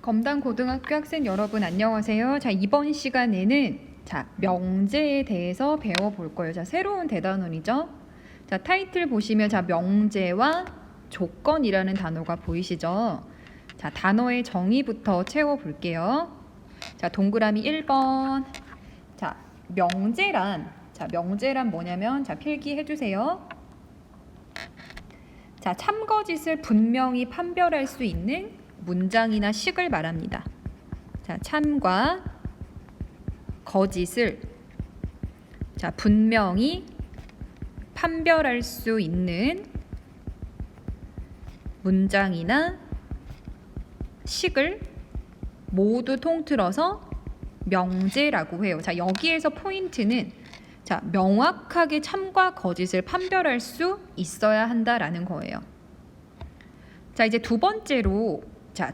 검단 고등학교 학생 여러분 안녕하세요. 자, 이번 시간에는 명제에 대해서 배워볼 거예요. 자, 새로운 대단원이죠. 자, 타이틀 보시면 명제와 조건이라는 단어가 보이시죠? 자, 단어의 정의부터 채워볼게요. 자, 동그라미 1번. 자, 명제란 뭐냐면 필기해 주세요. 자, 참거짓을 분명히 판별할 수 있는 문장이나 식을 말합니다. 자, 참과 거짓을 분명히 판별할 수 있는 문장이나 식을 모두 통틀어서 명제라고 해요. 자, 여기에서 포인트는 명확하게 참과 거짓을 판별할 수 있어야 한다라는 거예요. 자, 이제 두 번째로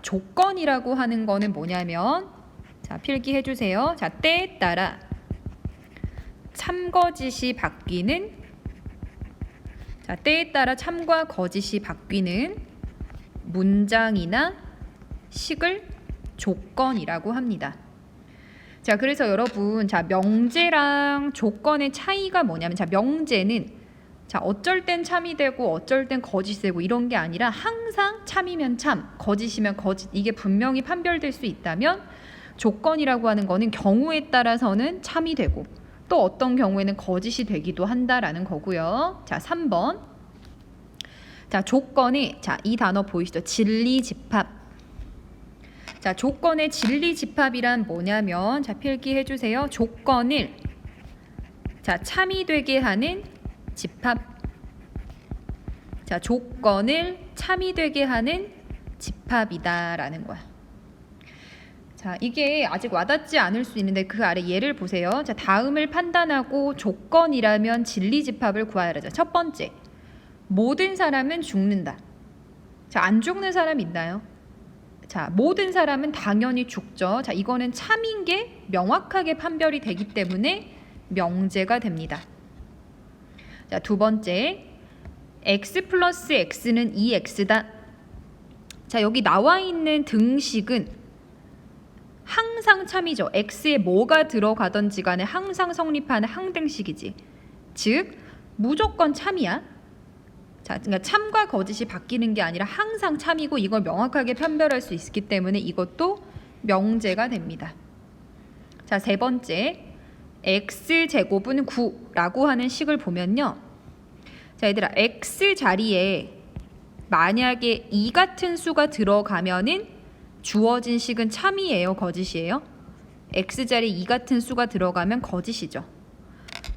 조건이라고 하는 거는 뭐냐면 필기해 주세요. 자, 때에 따라 참거짓이 바뀌는 때에 따라 참과 거짓이 바뀌는 문장이나 식을 조건이라고 합니다. 자, 그래서 여러분, 명제랑 조건의 차이가 뭐냐면, 명제는 어쩔 땐 참이 되고 어쩔 땐 거짓이 되고 이런 게 아니라 항상 참이면 참, 거짓이면 거짓, 이게 분명히 판별될 수 있다면, 조건이라고 하는 거는 경우에 따라서는 참이 되고 또 어떤 경우에는 거짓이 되기도 한다라는 거고요. 자, 3번. 조건이 이 단어 보이시죠? 진리집합. 자, 조건의 진리집합이란 뭐냐면 필기해 주세요. 조건을 참이 되게 하는 집합. 조건을 참이 되게 하는 집합이다라는 거야. 자, 이게 아직 와닿지 않을 수 있는데 그 아래 예를 보세요. 자, 다음을 판단하고 조건이라면 진리집합을 구하라. 첫 번째, 모든 사람은 죽는다. 자, 안 죽는 사람 있나요? 자, 모든 사람은 당연히 죽죠. 자, 이거는 참인 게 명확하게 판별이 되기 때문에 명제가 됩니다. 자, 두 번째, x 플러스 x는 2x다. 자, 여기 나와 있는 등식은 항상 참이죠. x에 뭐가 들어가든지 간에 항상 성립하는 항등식이지. 즉, 무조건 참이야. 자, 그러니까 참과 거짓이 바뀌는 게 아니라 항상 참이고 이걸 명확하게 판별할 수 있기 때문에 이것도 명제가 됩니다. 자, 세 번째, x제곱은 9라고 하는 식을 보면요. 자, 얘들아, x 자리에 만약에 2 같은 수가 들어가면은 주어진 식은 참이에요, 거짓이에요? x 자리에 2 같은 수가 들어가면 거짓이죠.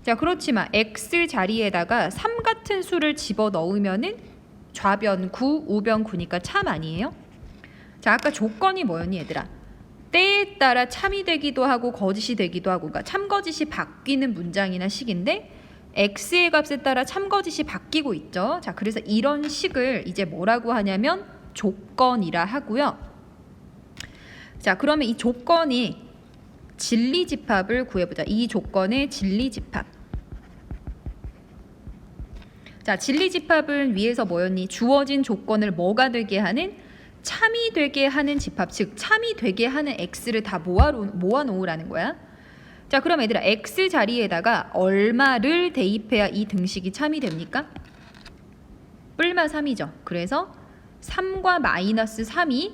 자, 그렇지만 x 자리에다가 3 같은 수를 집어 넣으면은 좌변 9, 우변 9니까 참 아니에요? 자, 아까 조건이 뭐였니, 얘들아? 때에 따라 참이 되기도 하고 거짓이 되기도 하고, 그러니까 참거짓이 바뀌는 문장이나 식인데 x의 값에 따라 참거짓이 바뀌고 있죠. 자, 그래서 이런 식을 이제 뭐라고 하냐면 조건이라 하고요. 자, 그러면 이 조건이 진리집합을 구해보자. 이 조건의 진리집합. 자, 진리집합은 위에서 뭐였니? 주어진 조건을 뭐가 되게 하는? 참이 되게 하는 집합. 즉, 참이 되게 하는 x를 다 모아놓으라는 거야. 자, 그럼 얘들아, x 자리에다가 얼마를 대입해야 이 등식이 참이 됩니까? 뿔마 3이죠. 그래서 3과 마이너스 3이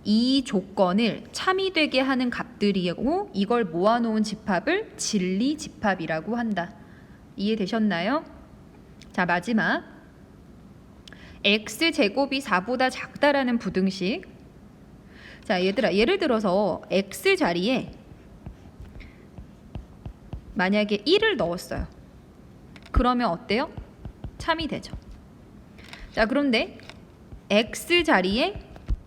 이 조건을 참이 되게 하는 값들이고 이걸 모아놓은 집합을 진리집합이라고 한다. 이해되셨나요? 자, 마지막, x제곱이 4보다 작다라는 부등식. 자, 얘들아, 예를 들어서 x 자리에 만약에 1을 넣었어요. 그러면 어때요? 참이 되죠. 자, 그런데 x 자리에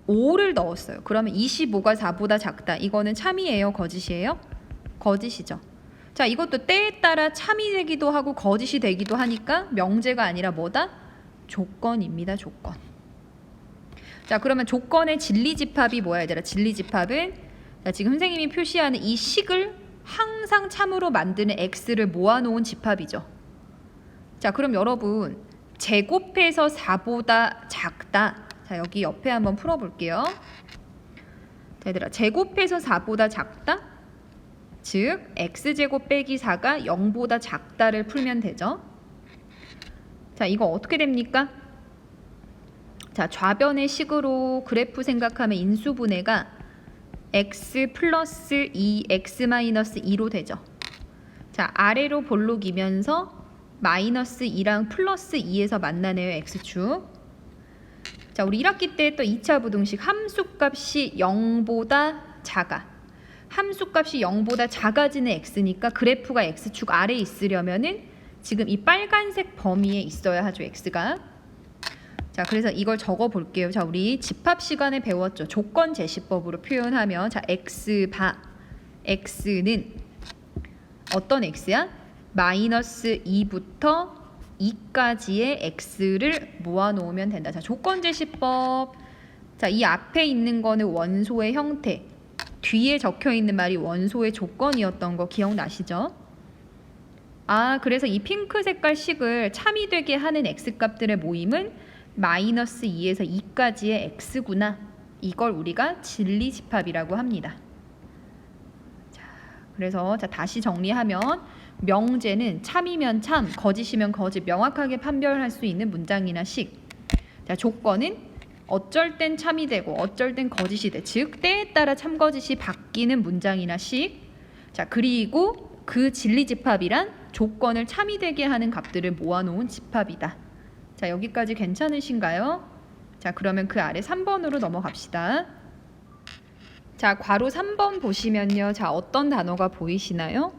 5를 넣었어요. 그러면 25가 4보다 작다. 이거는 참이에요, 거짓이에요? 거짓이죠. 자, 이것도 때에 따라 참이 되기도 하고 거짓이 되기도 하니까 명제가 아니라 뭐다? 조건입니다, 조건. 자, 그러면 조건의 진리집합이 뭐야, 얘들아? 진리집합은 지금 선생님이 표시하는 이 식을 항상 참으로 만드는 x를 모아놓은 집합이죠. 자, 그럼 여러분, 제곱해서 4보다 작다. 자, 여기 옆에 한번 풀어볼게요. 자, 얘들아, 제곱해서 4보다 작다? 즉 x제곱 빼기 4가 0보다 작다를 풀면 되죠. 자, 이거 어떻게 됩니까? 자, 좌변의 식으로 그래프 생각하면 인수분해가 x 플러스 2, x 마이너스 2로 되죠. 자, 아래로 볼록이면서 마이너스 2랑 플러스 2에서 만나네요. x축. 자, 우리 1학기 때 또 2차 부등식 함수값이 0보다 작아. 함수값이 0보다 작아지는 x니까 그래프가 x축 아래에 있으려면은 지금 이 빨간색 범위에 있어야 하죠. x가. 자, 그래서 이걸 적어 볼게요. 자, 우리 집합 시간에 배웠죠. 조건 제시법으로 표현하면, 자, x는 어떤 x야? 마이너스 2부터 2까지의 x를 모아 놓으면 된다. 자, 조건 제시법. 자, 이 앞에 있는 거는 원소의 형태, 뒤에 적혀 있는 말이 원소의 조건이었던 거 기억나시죠? 아, 그래서 이 핑크 색깔 식을 참이 되게 하는 x값들의 모임은 마이너스 2에서 2까지의 x구나. 이걸 우리가 진리집합이라고 합니다. 자, 그래서 자, 다시 정리하면 명제는 참이면 참, 거짓이면 거짓 명확하게 판별할 수 있는 문장이나 식. 자, 조건은 어쩔 땐 참이 되고 어쩔 땐 거짓이 돼. 즉 때에 따라 참 거짓이 바뀌는 문장이나 식. 자, 그리고 그 진리집합이란 조건을 참이 되게 하는 값들을 모아놓은 집합이다. 자, 여기까지 괜찮으신가요? 자, 그러면 그 아래 3번으로 넘어갑시다. 자, 괄호 3번 보시면요. 자, 어떤 단어가 보이시나요?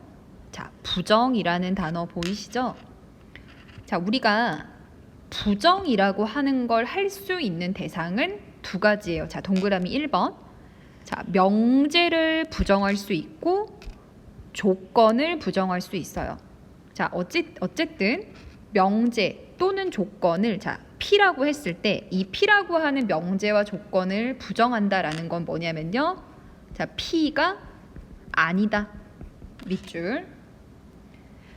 자, 부정이라는 단어 보이시죠? 자, 우리가 부정이라고 하는 걸 할 수 있는 대상은 두 가지예요. 자, 동그라미 1번. 자, 명제를 부정할 수 있고 조건을 부정할 수 있어요. 자, 어쨌든 명제 또는 조건을, 자, P라고 했을 때 이 P라고 하는 명제와 조건을 부정한다라는 건 뭐냐면요. 자, P가 아니다. 밑줄.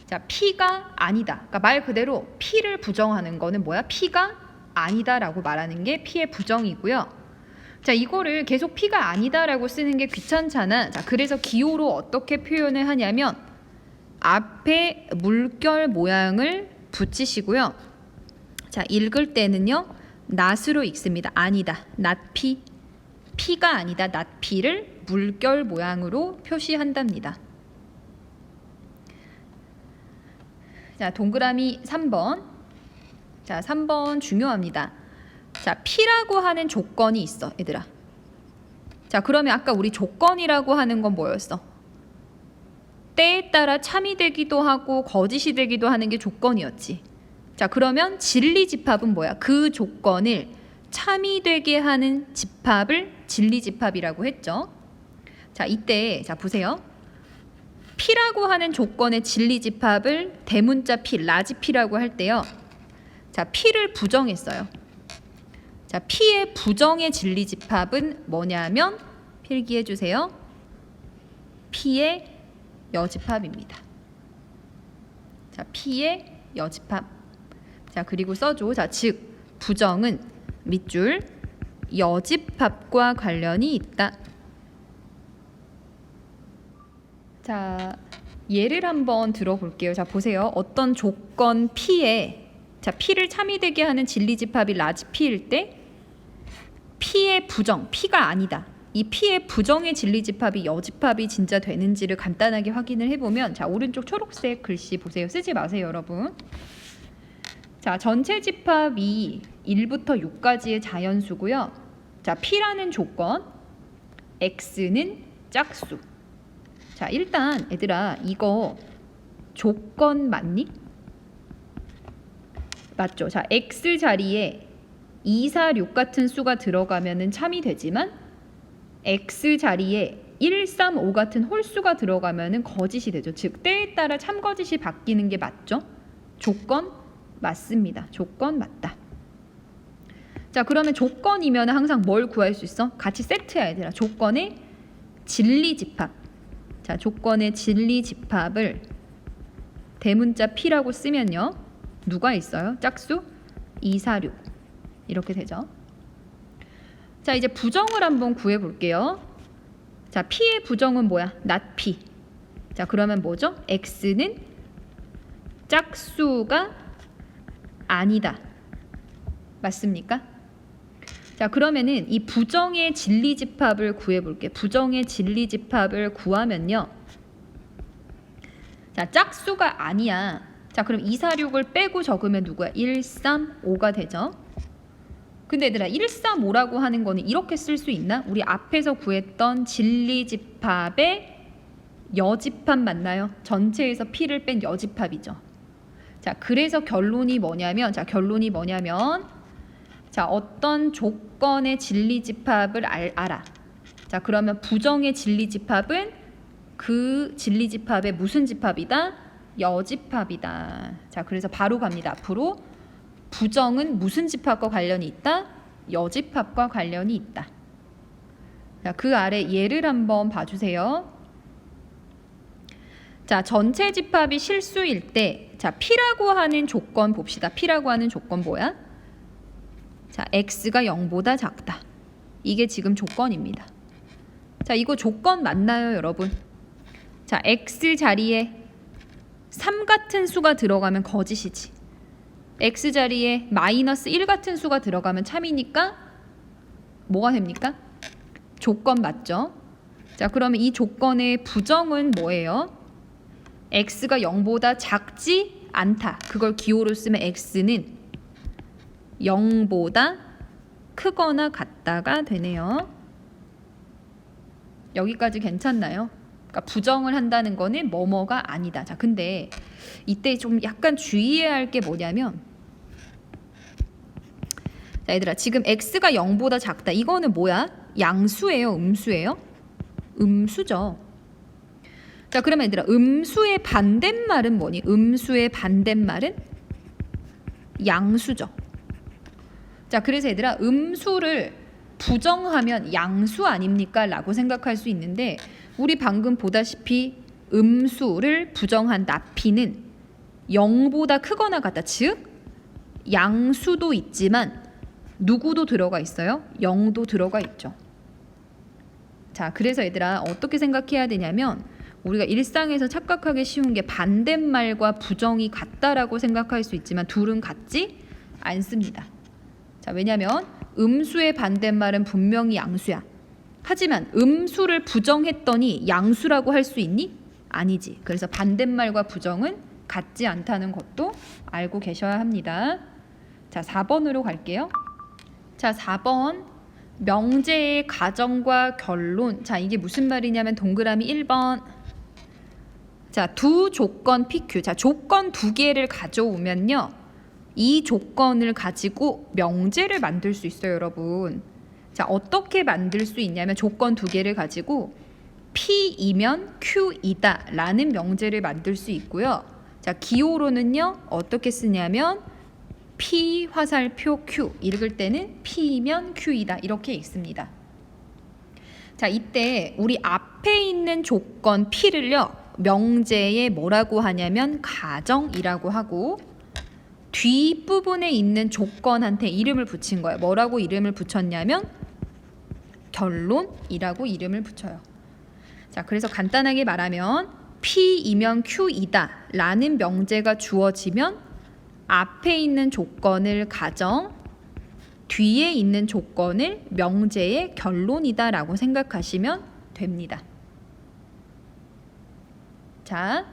자, P가 아니다. 그러니까 말 그대로 P를 부정하는 거는 뭐야? P가 아니다라고 말하는 게 P의 부정이고요. 자, 이거를 계속 P가 아니다라고 쓰는 게 귀찮잖아. 자, 그래서 기호로 어떻게 표현을 하냐면 앞에 물결 모양을 붙이시고요. 자, 읽을 때는요. 낫으로 읽습니다. 아니다. not P. P가 아니다. not P를 물결 모양으로 표시한답니다. 자, 동그라미 3번. 자, 3번 중요합니다. 자, P라고 하는 조건이 있어, 얘들아. 자, 그러면 아까 우리 조건이라고 하는 건 뭐였어? 때에 따라 참이 되기도 하고 거짓이 되기도 하는 게 조건이었지. 자, 그러면 진리집합은 뭐야? 그 조건을 참이 되게 하는 집합을 진리집합이라고 했죠. 자, 이때 자, 보세요. P라고 하는 조건의 진리집합을 대문자 P, 라지 P라고 할 때요. 자, P를 부정했어요. 자, P의 부정의 진리집합은 뭐냐면 필기해 주세요. P의 여집합입니다. 자, P의 여집합. 자, 그리고 써줘. 자, 즉 부정은 밑줄 여집합과 관련이 있다. 자, 예를 한번 들어볼게요. 자, 보세요. 어떤 조건 P에, 자, P를 참이 되게 하는 진리집합이 라지 P일 때 P의 부정, P가 아니다. 이 P의 부정의 진리집합이 여집합이 진짜 되는지를 간단하게 확인을 해보면, 자, 오른쪽 초록색 글씨 보세요. 쓰지 마세요, 여러분. 자, 전체 집합이 1부터 6까지의 자연수고요. 자, P라는 조건, X는 짝수. 자, 일단 얘들아, 이거 조건 맞니? 맞죠? 자, X 자리에 2, 4, 6 같은 수가 들어가면은 참이 되지만 X 자리에 1, 3, 5 같은 홀수가 들어가면은 거짓이 되죠. 즉 때에 따라 참 거짓이 바뀌는 게 맞죠? 조건 맞습니다. 조건 맞다. 자, 그러면 조건이면 항상 뭘 구할 수 있어? 같이 세트야, 얘들아. 조건의 진리집합. 자, 조건의 진리집합을 대문자 P라고 쓰면요. 누가 있어요? 짝수 2, 4, 6 이렇게 되죠. 자, 이제 부정을 한번 구해 볼게요. 자, P의 부정은 뭐야? not P. 자, 그러면 뭐죠? X는 짝수가 아니다. 맞습니까? 자, 그러면은 이 부정의 진리집합을 구해볼게. 부정의 진리집합을 구하면요. 자, 짝수가 아니야. 자, 그럼 2, 4, 6을 빼고 적으면 누구야? 1, 3, 5가 되죠. 근데 얘들아, 1, 3, 5라고 하는 거는 이렇게 쓸 수 있나? 우리 앞에서 구했던 진리집합의 여집합 맞나요? 전체에서 P를 뺀 여집합이죠. 자, 그래서 결론이 뭐냐면, 자, 어떤 조건의 진리집합을 알아. 자, 그러면 부정의 진리집합은 그 진리집합의 무슨 집합이다? 여집합이다. 자, 그래서 바로 갑니다. 앞으로 부정은 무슨 집합과 관련이 있다? 여집합과 관련이 있다. 자, 그 아래 예를 한번 봐주세요. 자, 전체 집합이 실수일 때, 자, P라고 하는 조건 봅시다. P라고 하는 조건 뭐야? 자, X가 0보다 작다. 이게 지금 조건입니다. 자, 이거 조건 맞나요, 여러분? 자, X 자리에 3 같은 수가 들어가면 거짓이지. X 자리에 마이너스 1 같은 수가 들어가면 참이니까 뭐가 됩니까? 조건 맞죠? 자, 그러면 이 조건의 부정은 뭐예요? X가 0보다 작지 않다. 그걸 기호로 쓰면 X는 0보다 크거나 같다가 되네요. 여기까지 괜찮나요? 그러니까 부정을 한다는 거는 뭐뭐가 아니다. 자, 근데 이때 좀 약간 주의해야 할 게 뭐냐면, 자, 얘들아, 지금 X가 0보다 작다. 이거는 뭐야? 양수예요? 음수예요? 음수죠. 자, 그러면 얘들아, 음수의 반대말은 뭐니? 음수의 반대말은 양수죠. 자, 그래서 얘들아, 음수를 부정하면 양수 아닙니까? 라고 생각할 수 있는데, 우리 방금 보다시피 음수를 부정한다. P는 0보다 크거나 같다. 즉 양수도 있지만 누구도 들어가 있어요? 0도 들어가 있죠. 자, 그래서 얘들아, 어떻게 생각해야 되냐면, 우리가 일상에서 착각하기 쉬운 게 반대말과 부정이 같다라고 생각할 수 있지만 둘은 같지 않습니다. 자, 왜냐면 음수의 반대말은 분명히 양수야. 하지만 음수를 부정했더니 양수라고 할 수 있니? 아니지. 그래서 반대말과 부정은 같지 않다는 것도 알고 계셔야 합니다. 자, 4번으로 갈게요. 자, 4번 명제의 가정과 결론. 자, 이게 무슨 말이냐면 동그라미 1번. 자, 두 조건 PQ. 자, 조건 두 개를 가져오면요, 이 조건을 가지고 명제를 만들 수 있어요, 여러분. 자, 어떻게 만들 수 있냐면 조건 두 개를 가지고 P이면 Q이다 라는 명제를 만들 수 있고요. 자, 기호로는요, 어떻게 쓰냐면 P 화살표 Q, 읽을 때는 P이면 Q이다 이렇게 읽습니다. 자, 이때 우리 앞에 있는 조건 P를요, 명제에 뭐라고 하냐면 가정이라고 하고, 뒷부분에 있는 조건한테 이름을 붙인 거예요. 뭐라고 이름을 붙였냐면 결론이라고 이름을 붙여요. 자, 그래서 간단하게 말하면 P이면 Q이다 라는 명제가 주어지면 앞에 있는 조건을 가정, 뒤에 있는 조건을 명제의 결론이다 라고 생각하시면 됩니다. 자,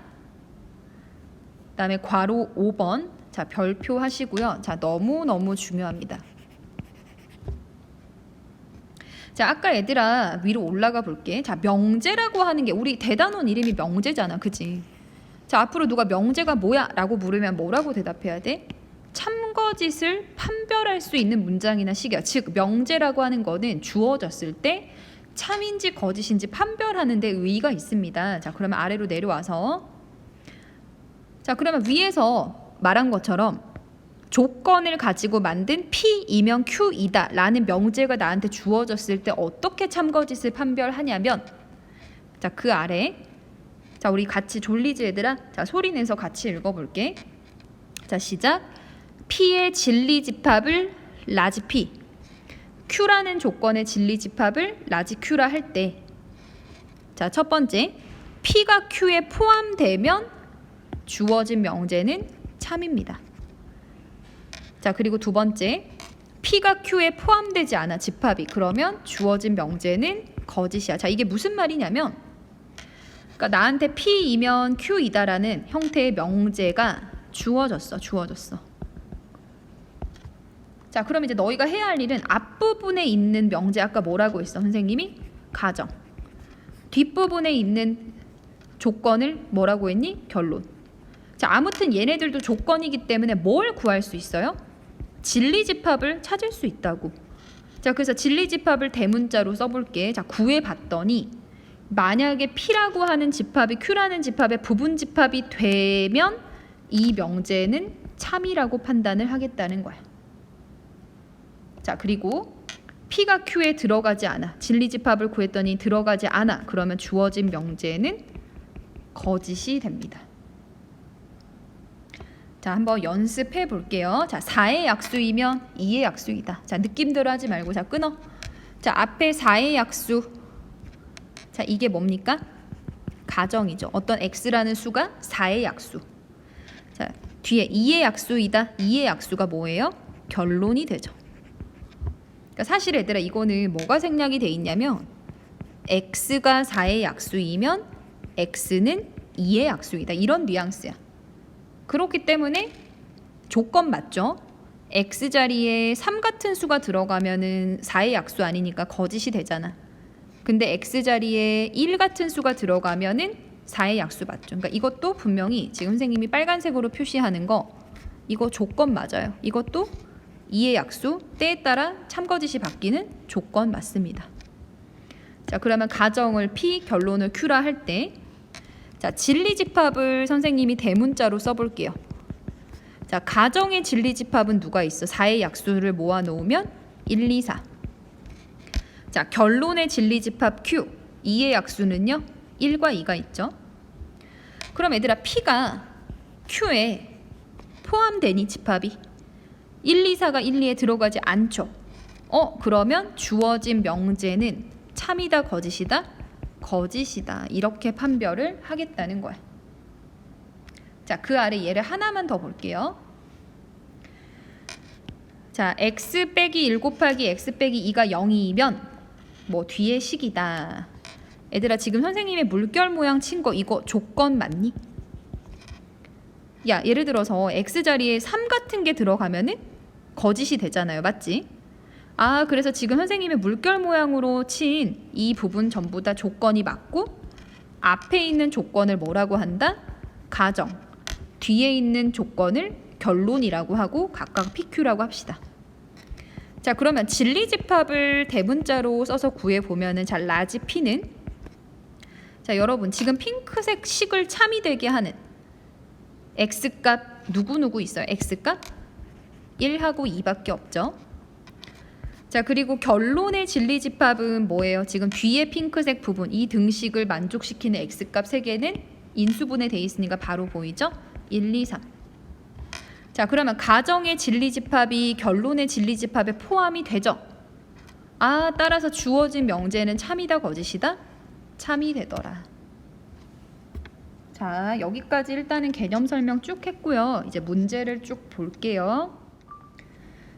그다음에 괄호 5번. 자, 별표 하시고요. 자, 너무너무 중요합니다. 자, 아까 얘들아 위로 올라가 볼게. 자, 명제라고 하는 게 우리 대단원 이름이 명제잖아. 그지? 자, 앞으로 누가 명제가 뭐야? 라고 물으면 뭐라고 대답해야 돼? 참거짓을 판별할 수 있는 문장이나 식이야. 즉 명제라고 하는 거는 주어졌을 때 참인지 거짓인지 판별하는 데 의의가 있습니다. 자, 그러면 아래로 내려와서, 자, 그러면 위에서 말한 것처럼 조건을 가지고 만든 P이면 Q이다 라는 명제가 나한테 주어졌을 때 어떻게 참거짓을 판별하냐면, 자, 그 아래, 자, 우리 같이 졸리지 얘들아? 자, 소리 내서 같이 읽어볼게. 자, 시작. P의 진리집합을 라지 P, Q라는 조건의 진리집합을 라지 Q라 할 때, 자, 첫 번째, P가 Q에 포함되면 주어진 명제는 참입니다. 자, 그리고 두 번째, P가 Q에 포함되지 않아 집합이. 그러면 주어진 명제는 거짓이야. 자, 이게 무슨 말이냐면, 그러니까 나한테 P이면 Q이다라는 형태의 명제가 주어졌어. 자, 그럼 이제 너희가 해야 할 일은 앞부분에 있는 명제, 아까 뭐라고 했어 선생님이? 가정. 뒷부분에 있는 조건을 뭐라고 했니? 결론. 자, 아무튼 얘네들도 조건이기 때문에 뭘 구할 수 있어요? 진리집합을 찾을 수 있다고. 자, 그래서 진리집합을 대문자로 써볼게. 자, 구해봤더니 만약에 P라고 하는 집합이 Q라는 집합의 부분집합이 되면 이 명제는 참이라고 판단을 하겠다는 거야. 자, 그리고 P가 Q에 들어가지 않아. 진리집합을 구했더니 들어가지 않아. 그러면 주어진 명제는 거짓이 됩니다. 자, 한번 연습해 볼게요. 자, 4의 약수이면 2의 약수이다. 자, 느낌대로 하지 말고 자, 끊어. 자, 앞에 4의 약수. 자, 이게 뭡니까? 가정이죠. 어떤 x라는 수가 4의 약수. 자, 뒤에 2의 약수이다. 2의 약수가 뭐예요? 결론이 되죠. 그러니까 사실 얘들아, 이거는 뭐가 생략이 돼 있냐면 x가 4의 약수이면 x는 2의 약수이다. 이런 뉘앙스야. 그렇기 때문에 조건 맞죠? x 자리에 3 같은 수가 들어가면은 4의 약수 아니니까 거짓이 되잖아. 근데 x 자리에 1 같은 수가 들어가면은 4의 약수 맞죠? 그러니까 이것도 분명히 지금 선생님이 빨간색으로 표시하는 거 이거 조건 맞아요. 이것도 2의 약수, 때에 따라 참거짓이 바뀌는 조건 맞습니다. 자, 그러면 가정을 P, 결론을 Q라 할 때, 자, 진리집합을 선생님이 대문자로 써볼게요. 자, 가정의 진리집합은 누가 있어? 4의 약수를 모아놓으면 1, 2, 4. 자, 결론의 진리집합 Q, 2의 약수는요? 1과 2가 있죠. 그럼 얘들아, P가 Q에 포함되니 집합이? 1, 2, 4가 1, 2에 들어가지 않죠. 그러면 주어진 명제는 참이다, 거짓이다? 거짓이다. 이렇게 판별을 하겠다는 거야. 자, 그 아래 예를 하나만 더 볼게요. 자, x 빼기 1 곱하기 x 빼기 2가 0이면 뭐 뒤의 식이다. 얘들아, 지금 선생님의 물결 모양 친 거 이거 조건 맞니? 야, 예를 들어서 x 자리에 3 같은 게 들어가면은 거짓이 되잖아요. 맞지? 아, 그래서 지금 선생님의 물결 모양으로 친 이 부분 전부 다 조건이 맞고 앞에 있는 조건을 뭐라고 한다? 가정. 뒤에 있는 조건을 결론이라고 하고 각각 PQ라고 합시다. 자, 그러면 진리집합을 대문자로 써서 구해보면은 자, 라지 P는 자, 여러분 지금 핑크색 식을 참이 되게 하는 X값 누구 있어요? X값 1하고 2밖에 없죠. 자, 그리고 결론의 진리집합은 뭐예요? 지금 뒤에 핑크색 부분 이 등식을 만족시키는 X값 3개는 인수분해 돼 있으니까 바로 보이죠? 1, 2, 3. 자, 그러면 가정의 진리집합이 결론의 진리집합에 포함이 되죠? 아, 따라서 주어진 명제는 참이다, 거짓이다? 참이 되더라. 자, 여기까지 일단은 개념 설명 쭉 했고요. 이제 문제를 쭉 볼게요.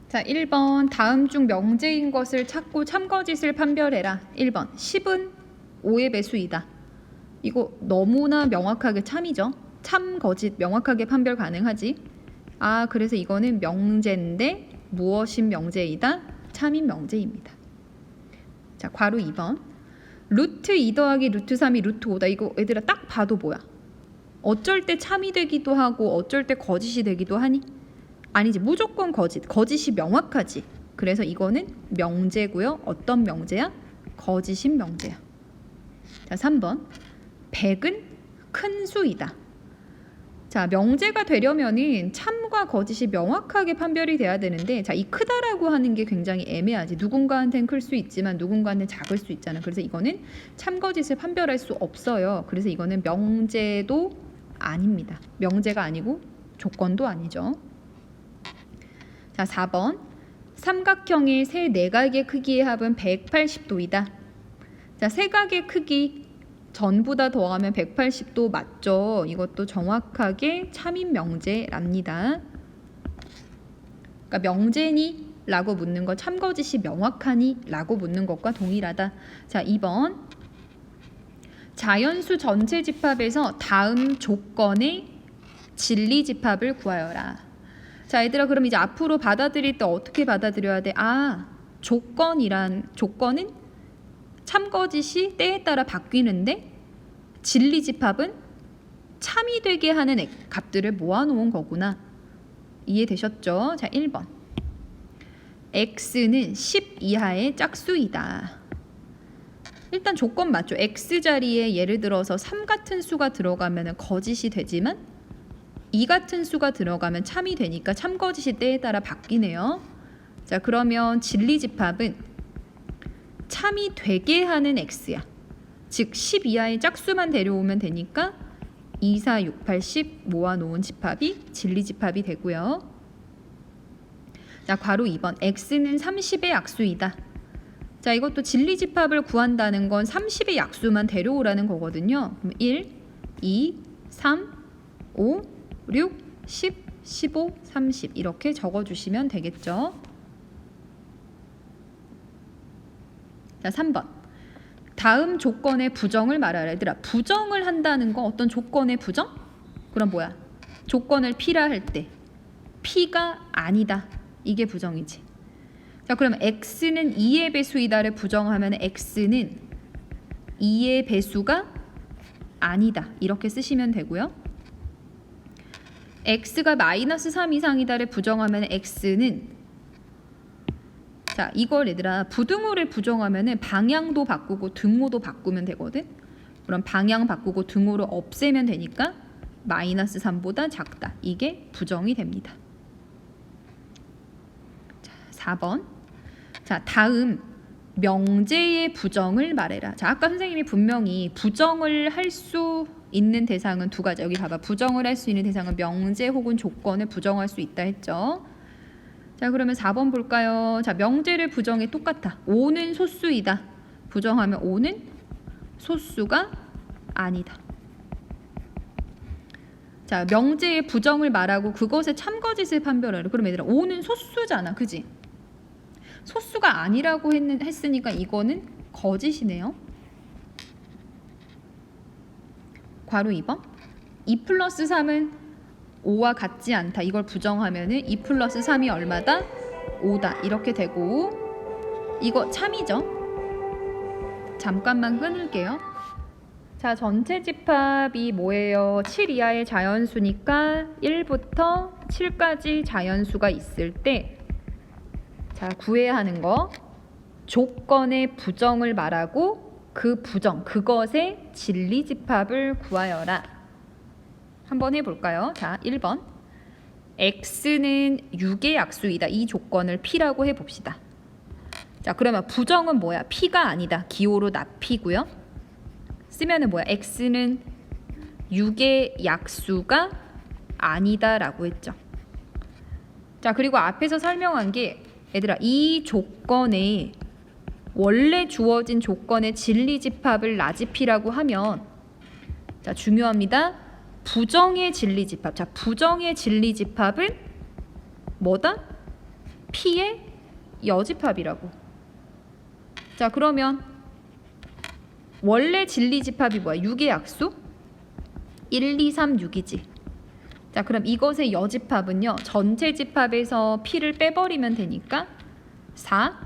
자, 1번 다음 중 명제인 것을 찾고 참거짓을 판별해라. 1번 10은 5의 배수이다. 이거 너무나 명확하게 참이죠. 참거짓 명확하게 판별 가능하지. 아, 그래서 이거는 명제인데 무엇인 명제이다? 참인 명제입니다. 자, 괄호 2번 루트 2 더하기 루트 3이 루트 5다. 이거 얘들아 딱 봐도 뭐야? 어쩔 때 참이 되기도 하고 어쩔 때 거짓이 되기도 하니? 아니지, 무조건 거짓이 명확하지. 그래서 이거는 명제고요. 어떤 명제야? 거짓인 명제야. 자, 3번 100은 큰 수이다. 자, 명제가 되려면은 참과 거짓이 명확하게 판별이 돼야 되는데, 자, 이 크다라고 하는 게 굉장히 애매하지. 누군가한테는 클 수 있지만 누군가한테는 작을 수 있잖아. 그래서 이거는 참거짓을 판별할 수 없어요. 그래서 이거는 명제도 아닙니다. 명제가 아니고 조건도 아니죠. 자, 4번 삼각형의 세 내각의 크기의 합은 180도이다. 자, 세각의 크기 전부 다 더하면 180도 맞죠? 이것도 정확하게 참인 명제랍니다. 그러니까 명제니? 라고 묻는 거 참거짓이 명확하니? 라고 묻는 것과 동일하다. 자, 2번. 자연수 전체 집합에서 다음 조건의 진리 집합을 구하여라. 자, 얘들아, 그럼 이제 앞으로 받아들일 때 어떻게 받아들여야 돼? 조건은 참거짓이 때에 따라 바뀌는데 진리 집합은 참이 되게 하는 값들을 모아놓은 거구나. 이해되셨죠? 자, 1번. x는 10 이하의 짝수이다. 일단 조건 맞죠? x 자리에 예를 들어서 3 같은 수가 들어가면 거짓이 되지만 2 같은 수가 들어가면 참이 되니까 참거짓이 때에 따라 바뀌네요. 자, 그러면 진리 집합은 참이 되게 하는 x야. 즉 10 이하의 짝수만 데려오면 되니까 2, 4, 6, 8, 10 모아놓은 집합이 진리 집합이 되고요. 자, 괄호 2번. x는 30의 약수이다. 자, 이것도 진리 집합을 구한다는 건 30의 약수만 데려오라는 거거든요. 그럼 1, 2, 3, 5, 6, 10, 15, 30 이렇게 적어주시면 되겠죠. 자, 3번. 다음 조건의 부정을 말하라. 얘들아, 부정을 한다는 거 어떤 조건의 부정? 그럼 뭐야? 조건을 P라 할 때 P가 아니다. 이게 부정이지. 자, 그러면 x는 2의 배수이다를 부정하면 x는 2의 배수가 아니다. 이렇게 쓰시면 되고요. x가 마이너스 3 이상이다를 부정하면 x는, 자, 이걸 얘들아 부등호를 부정하면 방향도 바꾸고 등호도 바꾸면 되거든. 그럼 방향 바꾸고 등호를 없애면 되니까 마이너스 3보다 작다. 이게 부정이 됩니다. 자, 4번. 자, 다음 명제의 부정을 말해라. 자, 아까 선생님이 분명히 부정을 할 수 있는 대상은 두 가지. 여기 봐봐. 부정을 할 수 있는 대상은 명제 혹은 조건을 부정할 수 있다 했죠. 자, 그러면 4번 볼까요? 자, 명제를 부정해 똑같아. 5는 소수이다. 부정하면 5는 소수가 아니다. 자, 명제의 부정을 말하고 그것의 참거짓을 판별하라. 그럼 얘들아 5는 소수잖아. 그지? 소수가 아니라고 했으니까 이거는 거짓이네요. 괄호 2번. 2 플러스 3은 5와 같지 않다. 이걸 부정하면은 2 플러스 3이 얼마다? 5다. 이렇게 되고, 이거 참이죠. 잠깐만 끊을게요. 자, 전체 집합이 뭐예요? 7 이하의 자연수니까 1부터 7까지 자연수가 있을 때, 자, 구해야 하는 거, 조건의 부정을 말하고 그 부정, 그것의 진리 집합을 구하여라. 한번 해볼까요? 자, 1번. x는 6의 약수이다. 이 조건을 P라고 해봅시다. 자, 그러면 부정은 뭐야? P가 아니다. 기호로 납피고요. 쓰면은 뭐야? x는 6의 약수가 아니다 라고 했죠. 자, 그리고 앞에서 설명한 게, 얘들아, 이 조건에 원래 주어진 조건의 진리 집합을 라지피라고 하면, 자, 중요합니다. 부정의 진리 집합. 자, 부정의 진리 집합은 뭐다? P의 여집합이라고. 자, 그러면 원래 진리 집합이 뭐야? 6의 약수? 1, 2, 3, 6이지. 자, 그럼 이것의 여집합은요, 전체 집합에서 P를 빼버리면 되니까 4,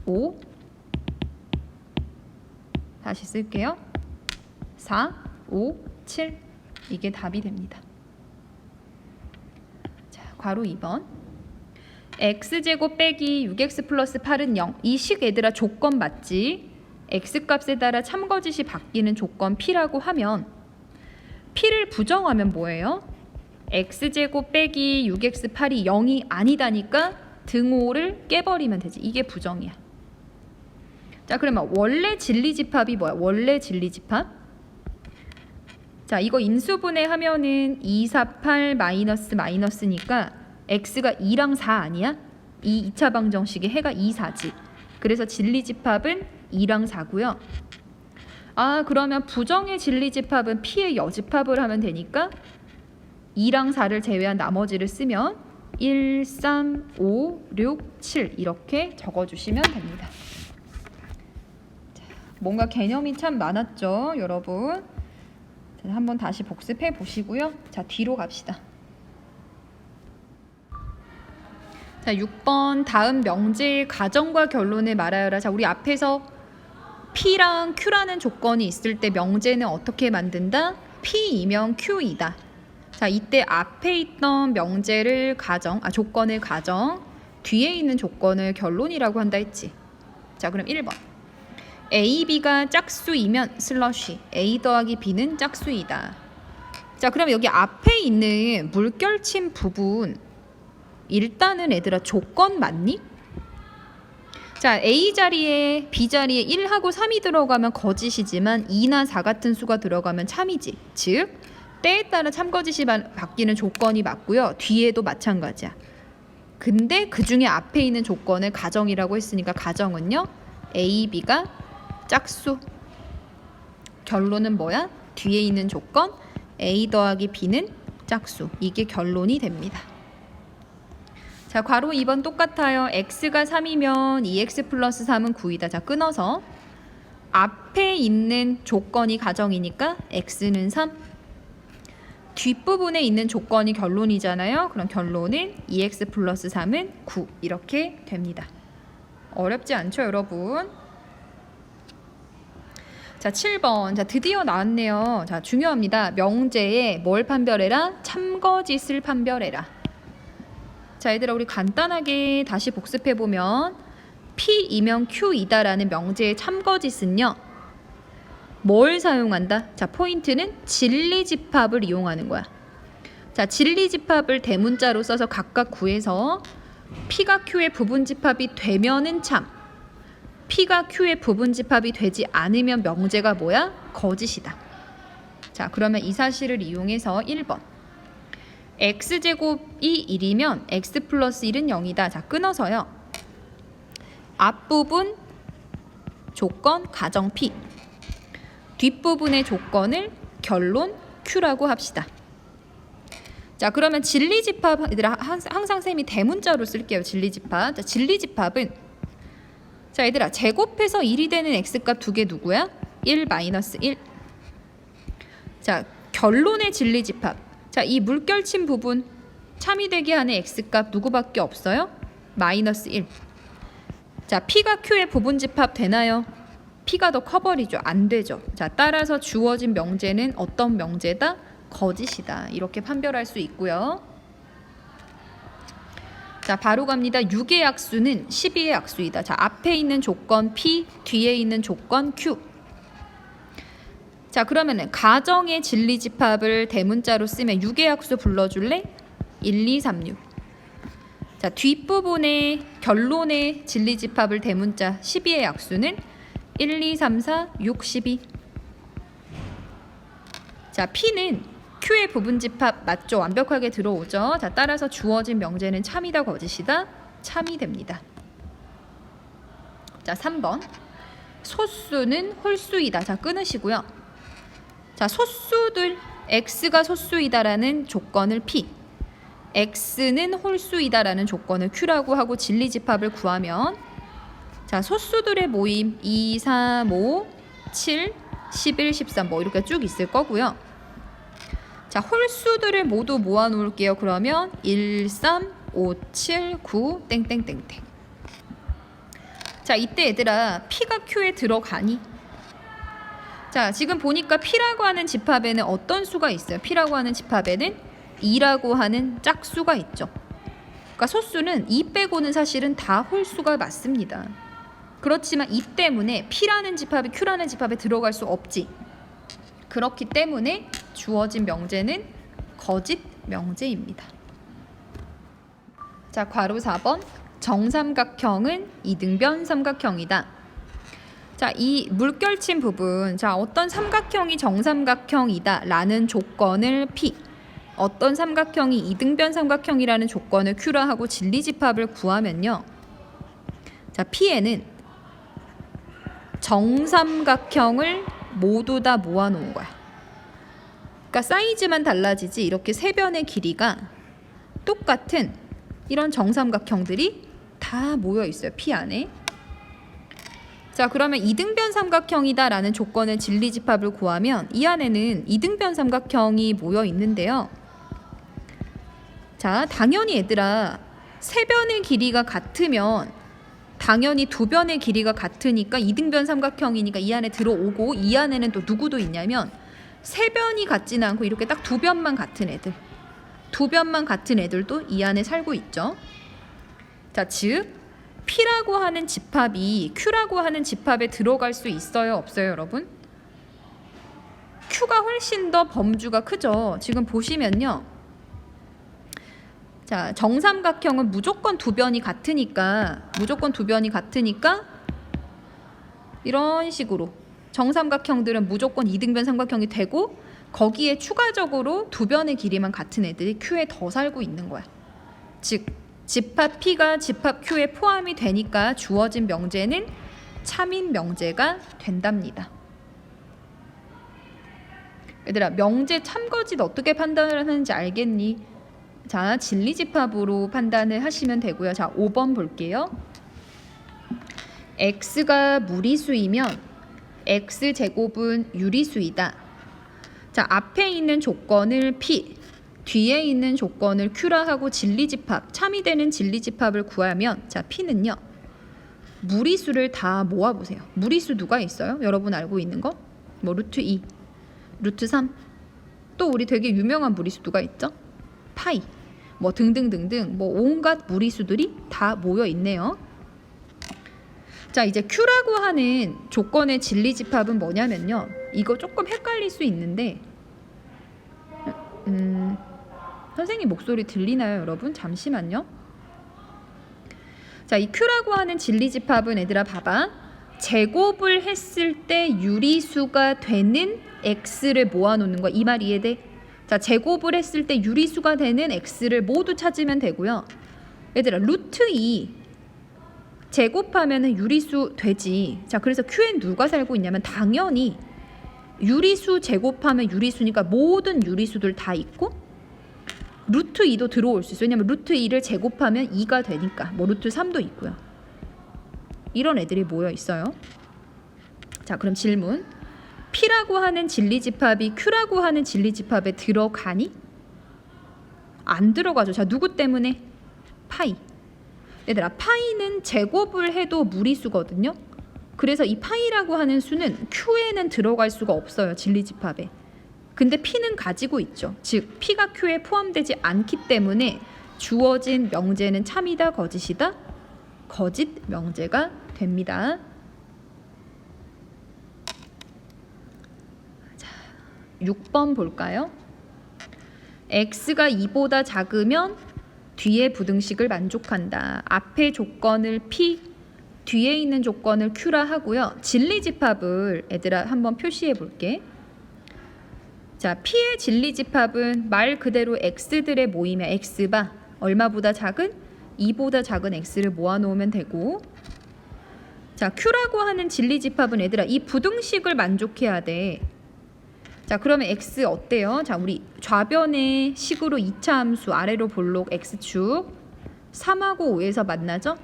5, 다시 쓸게요. 4, 5, 7 이게 답이 됩니다. 자, 괄호 2번. x제곱 빼기 6x 플러스 8은 0. 이 식 얘들아 조건 맞지? x값에 따라 참거짓이 바뀌는 조건 P라고 하면 P를 부정하면 뭐예요? x제곱 빼기 6x8이 0이 아니다니까 등호를 깨버리면 되지. 이게 부정이야. 자, 그러면 원래 진리 집합이 뭐야? 원래 진리 집합? 자, 이거 인수분해 하면은 2, 4, 8 마이너스니까 x가 2랑 4 아니야? 이 2차 방정식의 해가 2, 4지. 그래서 진리 집합은 2랑 4고요. 아, 그러면 부정의 진리집합은 P의 여집합을 하면 되니까 2랑 4를 제외한 나머지를 쓰면 1, 3, 5, 6, 7 이렇게 적어주시면 됩니다. 자, 뭔가 개념이 참 많았죠, 여러분? 자, 한번 다시 복습해 보시고요. 자, 뒤로 갑시다. 자, 6번 다음 명제의 가정과 결론을 말하여라. 자, 우리 앞에서 P랑 Q라는 조건이 있을 때 명제는 어떻게 만든다? P이면 Q이다. 자, 이때 앞에 있던 명제를 조건을 가정, 뒤에 있는 조건을 결론이라고 한다 했지. 자, 그럼 1번. A, B가 짝수이면 슬러시 A 더하기 B는 짝수이다. 자, 그럼 여기 앞에 있는 물결침 부분 일단은 얘들아 조건 맞니? 자, A 자리에 B 자리에 1하고 3이 들어가면 거짓이지만 2나 4 같은 수가 들어가면 참이지. 즉 때에 따라 참거짓이 바뀌는 조건이 맞고요. 뒤에도 마찬가지야. 근데 그 중에 앞에 있는 조건을 가정이라고 했으니까 가정은요. A, B가 짝수. 결론은 뭐야? 뒤에 있는 조건 A 더하기 B는 짝수. 이게 결론이 됩니다. 자, 괄호 2번 똑같아요. x가 3이면 2x 플러스 3은 9이다. 자, 끊어서 앞에 있는 조건이 가정이니까 x는 3. 뒷부분에 있는 조건이 결론이잖아요. 그럼 결론은 2x 플러스 3은 9 이렇게 됩니다. 어렵지 않죠, 여러분? 자, 7번. 자, 드디어 나왔네요. 자, 중요합니다. 명제에 뭘 판별해라? 참거짓을 판별해라. 자, 얘들아, 우리 간단하게 다시 복습해보면 P이면 Q이다라는 명제의 참거짓은요. 뭘 사용한다? 자, 포인트는 진리집합을 이용하는 거야. 자, 진리집합을 대문자로 써서 각각 구해서 P가 Q의 부분집합이 되면은 참, P가 Q의 부분집합이 되지 않으면 명제가 뭐야? 거짓이다. 자, 그러면 이 사실을 이용해서 1번. x제곱이 1이면 x 플러스 1은 0이다. 자, 끊어서요. 앞부분 조건 가정 P, 뒷부분의 조건을 결론 Q라고 합시다. 자, 그러면 진리집합, 얘들아 항상 쌤이 대문자로 쓸게요. 진리집합. 자, 진리집합은 자, 얘들아 제곱해서 1이 되는 x값 두 개 누구야? 1 마이너스 1. 자, 결론의 진리집합. 자, 이 물결침 부분 참이 되게 하는 x값 누구밖에 없어요? 마이너스 1. 자, P가 Q의 부분집합 되나요? P가 더 커버리죠. 안 되죠. 자, 따라서 주어진 명제는 어떤 명제다? 거짓이다. 이렇게 판별할 수 있고요. 자, 바로 갑니다. 6의 약수는 12의 약수이다. 자, 앞에 있는 조건 P, 뒤에 있는 조건 Q. 자, 그러면은 가정의 진리집합을 대문자로 쓰면 6의 약수 불러줄래? 1, 2, 3, 6. 자, 뒷부분의 결론의 진리집합을 대문자 12의 약수는 1, 2, 3, 4, 6, 12. 자, P는 Q의 부분집합 맞죠? 완벽하게 들어오죠? 자, 따라서 주어진 명제는 참이다, 거짓이다? 참이 됩니다. 자, 3번. 소수는 홀수이다. 자, 끊으시고요. 자, 소수들 x가 소수이다라는 조건을 P, x는 홀수이다라는 조건을 Q라고 하고 진리집합을 구하면 자, 소수들의 모임 2, 3, 5, 7, 11, 13 뭐 이렇게 쭉 있을 거고요. 자, 홀수들을 모두 모아 놓을게요. 그러면 1, 3, 5, 7, 9 땡땡땡땡. 자, 이때 얘들아 P가 Q에 들어가니? 자, 지금 보니까 P라고 하는 집합에는 어떤 수가 있어요? P라고 하는 집합에는 2라고 하는 짝수가 있죠. 그러니까 소수는 2 빼고는 사실은 다 홀수가 맞습니다. 그렇지만 이 때문에 P라는 집합이 Q라는 집합에 들어갈 수 없지. 그렇기 때문에 주어진 명제는 거짓 명제입니다. 자, 괄호 4번. 정삼각형은 이등변 삼각형이다. 자, 이 물결침 부분, 자, 어떤 삼각형이 정삼각형이다 라는 조건을 P, 어떤 삼각형이 이등변 삼각형이라는 조건을 Q라 하고 진리집합을 구하면요. 자, P에는 정삼각형을 모두 다 모아놓은 거야. 그러니까 사이즈만 달라지지 이렇게 세 변의 길이가 똑같은 이런 정삼각형들이 다 모여 있어요. P 안에. 자, 그러면 이등변 삼각형이다 라는 조건의 진리집합을 구하면 이 안에는 이등변 삼각형이 모여 있는데요. 자, 당연히 얘들아 세 변의 길이가 같으면 당연히 두 변의 길이가 같으니까 이등변 삼각형이니까 이 안에 들어오고, 이 안에는 또 누구도 있냐면 세 변이 같지는 않고 이렇게 딱 두 변만 같은 애들, 두 변만 같은 애들도 이 안에 살고 있죠. 자, 즉 P라고 하는 집합이 Q라고 하는 집합에 들어갈 수 있어요, 없어요, 여러분? Q가 훨씬 더 범주가 크죠. 지금 보시면요. 자, 정삼각형은 무조건 두 변이 같으니까 이런 식으로 정삼각형들은 무조건 이등변 삼각형이 되고, 거기에 추가적으로 두 변의 길이만 같은 애들이 Q에 더 살고 있는 거야. 즉 집합 P가 집합 Q에 포함이 되니까 주어진 명제는 참인 명제가 된답니다. 얘들아, 명제 참거짓 어떻게 판단을 하는지 알겠니? 자, 진리집합으로 판단을 하시면 되고요. 자, 5번 볼게요. x가 무리수이면 x제곱은 유리수이다. 자, 앞에 있는 조건을 P, 뒤에 있는 조건을 Q라 하고 진리집합, 참이 되는 진리집합을 구하면, 자, P는요. 무리수를 다 모아보세요. 무리수 누가 있어요? 여러분 알고 있는 거? 뭐 루트 2, 루트 3, 또 우리 되게 유명한 무리수 누가 있죠? 파이, 뭐 등등등등, 뭐 온갖 무리수들이 다 모여 있네요. 자, 이제 Q라고 하는 조건의 진리집합은 뭐냐면요. 이거 조금 헷갈릴 수 있는데, 선생님 목소리 들리나요, 여러분? 잠시만요. 자, 이 Q라고 하는 진리집합은 얘들아 봐봐. 제곱을 했을 때 유리수가 되는 x를 모아놓는 거야. 이 말 이해돼? 자, 제곱을 했을 때 유리수가 되는 x를 모두 찾으면 되고요. 얘들아, 루트 2 제곱하면 유리수 되지. 자, 그래서 Q엔 누가 살고 있냐면 당연히 유리수 제곱하면 유리수니까 모든 유리수들 다 있고, 루트 2도 들어올 수 있어요. 왜냐면 루트 2를 제곱하면 2가 되니까. 뭐 루트 3도 있고요. 이런 애들이 모여 있어요. 자, 그럼 질문. P라고 하는 진리집합이 Q라고 하는 진리집합에 들어가니? 안 들어가죠. 자, 누구 때문에? 파이. 얘들아, 파이는 제곱을 해도 무리수거든요. 그래서 이 파이라고 하는 수는 Q에는 들어갈 수가 없어요. 진리집합에. 근데 P는 가지고 있죠. 즉 P가 Q에 포함되지 않기 때문에 주어진 명제는 참이다, 거짓이다? 거짓 명제가 됩니다. 자, 6번 볼까요? x가 2보다 작으면 뒤에 부등식을 만족한다. 앞에 조건을 P, 뒤에 있는 조건을 Q라 하고요. 진리집합을 얘들아 한번 표시해 볼게. 자, P의 진리집합은 말 그대로 x들의 모임이야. x바 얼마보다 작은? 2보다 작은 x를 모아놓으면 되고, 자, Q라고 하는 진리집합은 얘들아 이 부등식을 만족해야 돼. 자, 그러면 x 어때요? 자, 우리 좌변의 식으로 2차 함수 아래로 볼록 x축 3하고 5에서 만나죠?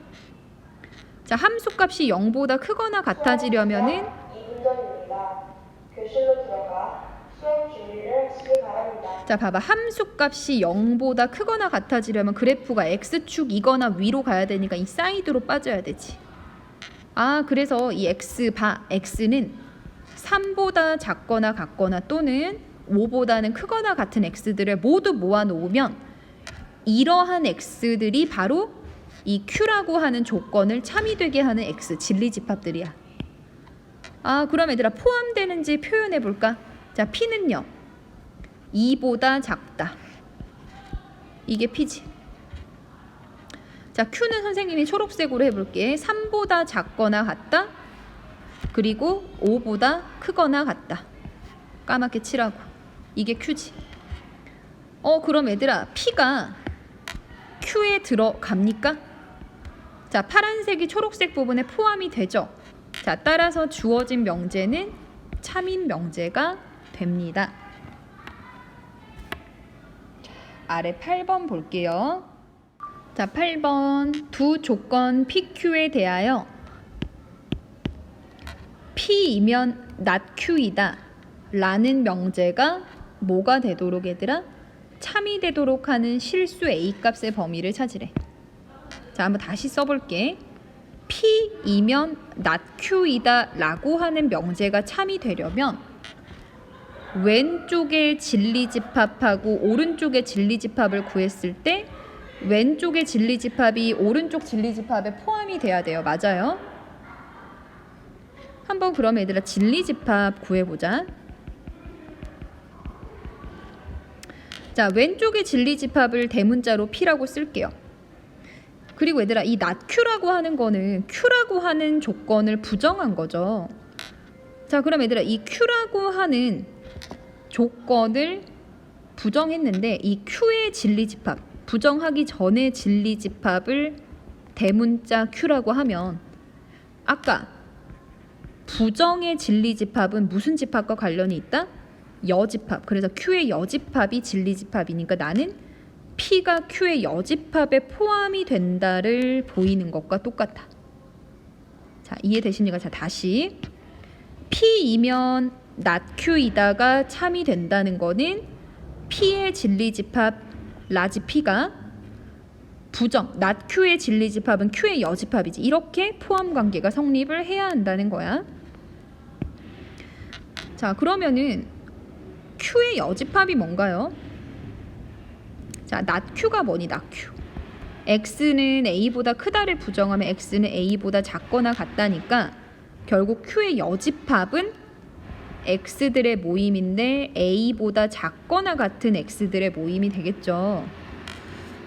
자, 함수값이 0보다 크거나 같아지려면은 교실로 들어가 수업 준비를 하시기 바랍니다. 자, 봐봐. 함수값이 0보다 크거나 같아지려면 그래프가 x축이거나 위로 가야 되니까 이 사이드로 빠져야 되지. 아, 그래서 이 x는 3보다 작거나 같거나 또는 5보다는 크거나 같은 x들을 모두 모아놓으면 이러한 x들이 바로 이 Q라고 하는 조건을 참이 되게 하는 x 진리집합들이야. 아, 그럼 얘들아 포함되는지 표현해 볼까? 자, P는요 2보다 작다. 이게 P지. 자, Q는 선생님이 초록색으로 해볼게. 3보다 작거나 같다. 그리고 5보다 크거나 같다. 까맣게 칠하고. 이게 Q지. 그럼 얘들아 P가 Q에 들어갑니까? 자, 파란색이 초록색 부분에 포함이 되죠. 자, 따라서 주어진 명제는 참인 명제가 됩니다. 아래 8번 볼게요. 자, 8번 두 조건 PQ에 대하여 P이면 not Q이다 라는 명제가 뭐가 되도록 얘들아? 참이 되도록 하는 실수 A 값의 범위를 찾으래. 자, 한번 다시 써볼게. P이면 not Q이다 라고 하는 명제가 참이 되려면 왼쪽의 진리집합하고 오른쪽의 진리집합을 구했을 때 왼쪽의 진리집합이 오른쪽 진리집합에 포함이 돼야 돼요. 맞아요? 한번 그럼 얘들아 진리집합 구해보자. 자, 왼쪽의 진리집합을 대문자로 P라고 쓸게요. 그리고 얘들아 이 not Q라고 하는 거는 Q라고 하는 조건을 부정한 거죠. 자, 그럼 얘들아 이 Q라고 하는 조건을 부정했는데 이 Q의 진리집합, 부정하기 전에 진리집합을 대문자 Q라고 하면 아까 부정의 진리집합은 무슨 집합과 관련이 있다? 여집합. 그래서 Q의 여집합이 진리집합이니까 나는 P가 Q의 여집합에 포함이 된다를 보이는 것과 똑같아. 자, 이해되십니까? 자, 다시 P이면 not Q이다가 참이 된다는 거는 P의 진리집합 라지 P가 부정 not Q의 진리집합은 Q의 여집합이지. 이렇게 포함관계가 성립을 해야 한다는 거야. 자, 그러면은 Q의 여집합이 뭔가요? 자, not Q가 뭐니? not Q. X는 A보다 크다를 부정하면 X는 A보다 작거나 같다니까 결국 Q의 여집합은 X들의 모임인데 A보다 작거나 같은 X들의 모임이 되겠죠.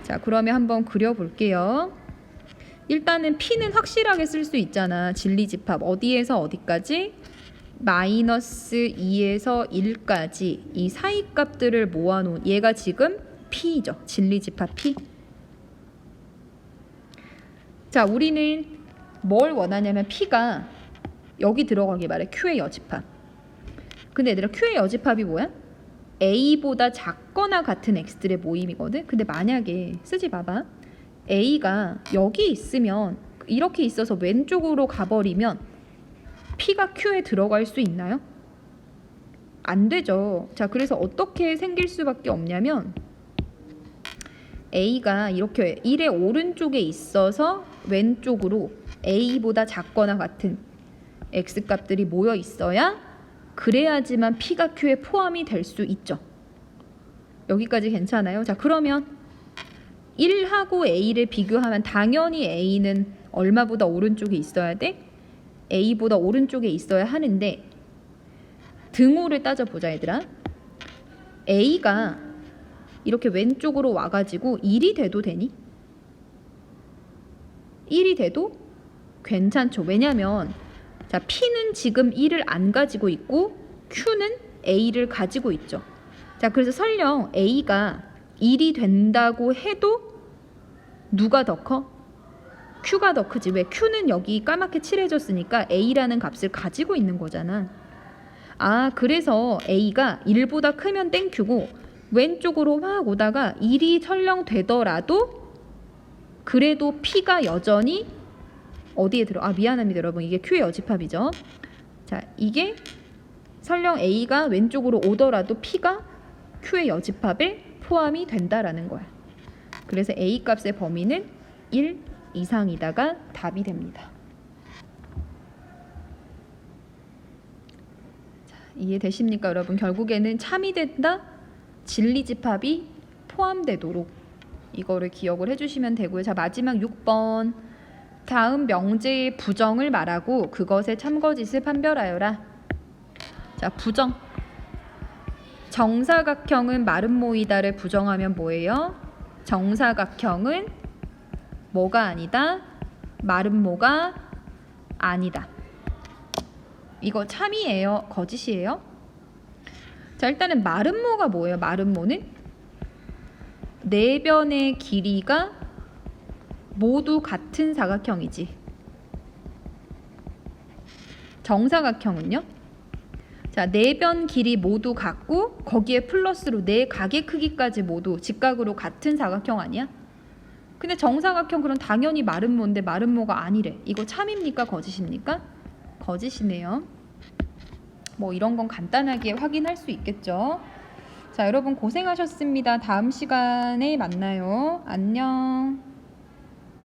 자, 그러면 한번 그려볼게요. 일단은 P는 확실하게 쓸 수 있잖아. 진리집합 어디에서 어디까지? 마이너스 2에서 1까지 이 사이 값들을 모아놓은 얘가 지금 P죠. 진리집합 P. 자, 우리는 뭘 원하냐면 P가 여기 들어가길 바래. Q의 여집합. 근데 얘들아 Q의 여집합이 뭐야? A보다 작거나 같은 X들의 모임이거든. 근데 만약에 쓰지 봐봐. A가 여기 있으면 이렇게 있어서 왼쪽으로 가버리면 P가 Q에 들어갈 수 있나요? 안 되죠. 자, 그래서 어떻게 생길 수밖에 없냐면 A가 이렇게 1의 오른쪽에 있어서 왼쪽으로 A보다 작거나 같은 X값들이 모여 있어야 그래야지만 P가 Q에 포함이 될 수 있죠. 여기까지 괜찮아요? 자, 그러면 1하고 A를 비교하면 당연히 A는 얼마보다 오른쪽에 있어야 돼? A보다 오른쪽에 있어야 하는데 등호를 따져보자 얘들아. A가 이렇게 왼쪽으로 와가지고 1이 돼도 되니? 1이 돼도 괜찮죠. 왜냐면 자, P는 지금 1을 안 가지고 있고 Q는 A를 가지고 있죠. 자, 그래서 설령 A가 1이 된다고 해도 누가 더 커? Q가 더 크지. 왜? Q는 여기 까맣게 칠해졌으니까 A라는 값을 가지고 있는 거잖아. 아, 그래서 A가 1보다 크면 땡큐고 왼쪽으로 막 오다가 1이 설령 되더라도 그래도 P가 여전히 어디에 들어? 아, 미안합니다 여러분. 이게 Q의 여집합이죠. 자, 이게 설령 A가 왼쪽으로 오더라도 P가 Q의 여집합에 포함이 된다라는 거야. 그래서 A 값의 범위는 1 이상이다가 답이 됩니다. 자, 이해되십니까 여러분? 결국에는 참이 된다, 진리집합이 포함되도록 이거를 기억을 해주시면 되고요. 자, 마지막 6번. 다음 명제의 부정을 말하고 그것의 참거짓을 판별하여라. 자, 부정. 정사각형은 마름모이다를 부정하면 뭐예요? 정사각형은 뭐가 아니다? 마름모가 아니다. 이거 참이에요? 거짓이에요? 자, 일단은 마름모가 뭐예요? 마름모는 네 변의 길이가 모두 같은 사각형이지. 정사각형은요? 자, 네 변 길이 모두 같고 거기에 플러스로 네 각의 크기까지 모두 직각으로 같은 사각형 아니야? 근데 정사각형 그럼 당연히 마름모인데 마름모가 아니래. 이거 참입니까? 거짓입니까? 거짓이네요. 뭐 이런 건 간단하게 확인할 수 있겠죠. 자, 여러분 고생하셨습니다. 다음 시간에 만나요. 안녕.